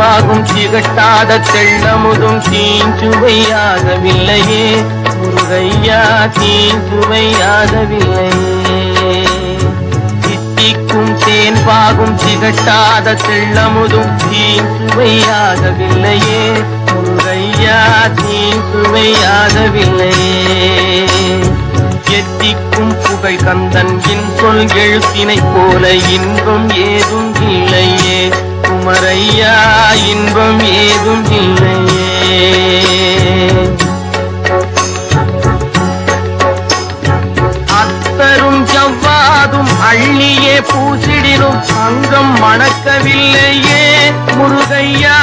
பாகும் திகட்டாத தெள்ளமுதும் தீஞ்சுவையாகவில்லையே முருகையா, தீஞ்சுவையாகவில்லையே. தித்திக்கும் தேன் பாகும் திகட்டாத தெள்ளமுதும் தீஞ்சுவையாகவில்லையே முருகையா, தீஞ்சுவையாகவில்லையே. எத்திக்கும் புகழ் கந்தன் சொல் எழுத்தினை போல இன்பம் ஏதும் இல்லையே குமரையா, இன்பம் ஏதும் இல்லையே. அத்தரும் ஜவ்வாதும் அள்ளியே பூசிடினும் அங்கம் மணக்கவில்லையே முருகையா,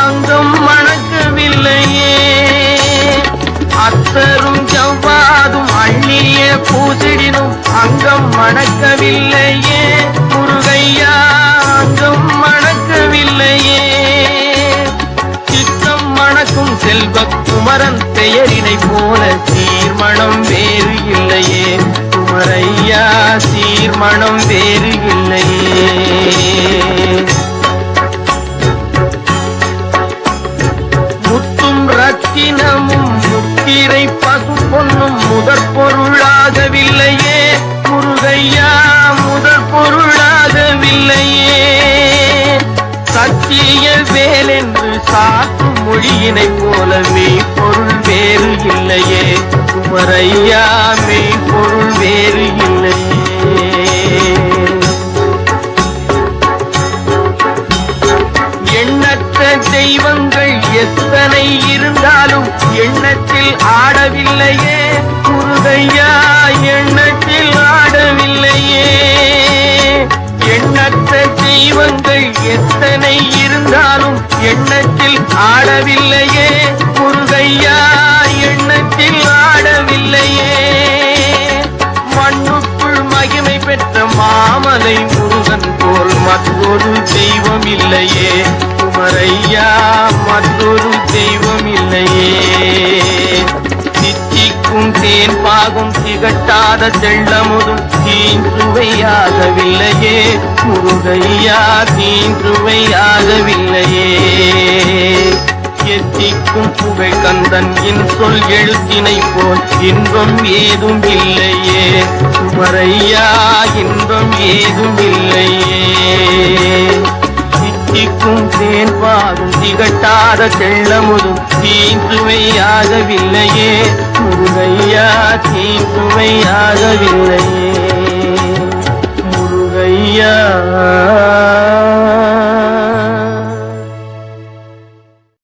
அங்கம் மணக்கவில்லையே. அத்தரும் ஜவ்வாதும் அள்ளியே பூசிடினும் அங்கம் மணக்கவில்லையே முருகையா, அங்கம் மணக்கவில்லையே. சித்தம் மணக்கும் செல்வ குமரன் பெயரினை போல சீர்மணம் வேறு இல்லையே குமரையா, சீர்மணம் வேறு இல்லையே. முத்தும் ரத்தினமும் முத்திரை பசு பொன்னும் முதற் பொருளாகவில்லையே முருகையா, முதற் பொருளாகவில்லையே. சத்திய வேல் என்று சாற்றும் மொழியினை போல மெய்ப்பொருள் வேறு இல்லையே குமரையா, மெய்ப்பொருள் வேறு இல்லையே. எண்ணற்ற தெய்வங்கள் எத்தனை இருந்தாலும் எண்ணத்தில் ஆடவில்லையே முருகையா, எண்ணத்தில் ஆடவில்லையே. எண்ணற்ற தெய்வங்கள் எத்தனை இருந்தாலும் எண்ணத்தில் ஆடவில்லையே முருகையா, எண்ணத்தில் ஆடவில்லையே. மண்ணுக்குள் மகிமை பெற்ற மாமலை முருகன் போல் மற்றொரு தெய்வம் இல்லையே குமரையா, மற்றொரு தெய்வம் இல்லையே. தித்திக்கும் தேன் பாகும் திகட்டாத தெள்ளமுதும் தீஞ்சுவையாகவில்லையே முருகையா, தீஞ்சுவையாகவில்லையே. எத்திக்கும் புகழ் கந்தன் சொல் எழுத்தினை போல் இன்பம் ஏதும் இல்லையே குமரையா, இன்பம் ஏதும் இல்லையே. தித்திக்கும் தேன் பாகும் திகட்டாத தெள்ளமுதும் தீஞ்சுவையாகவில்லையே முருகையா, தீஞ்சுவையாகவில்லையே முருகையா.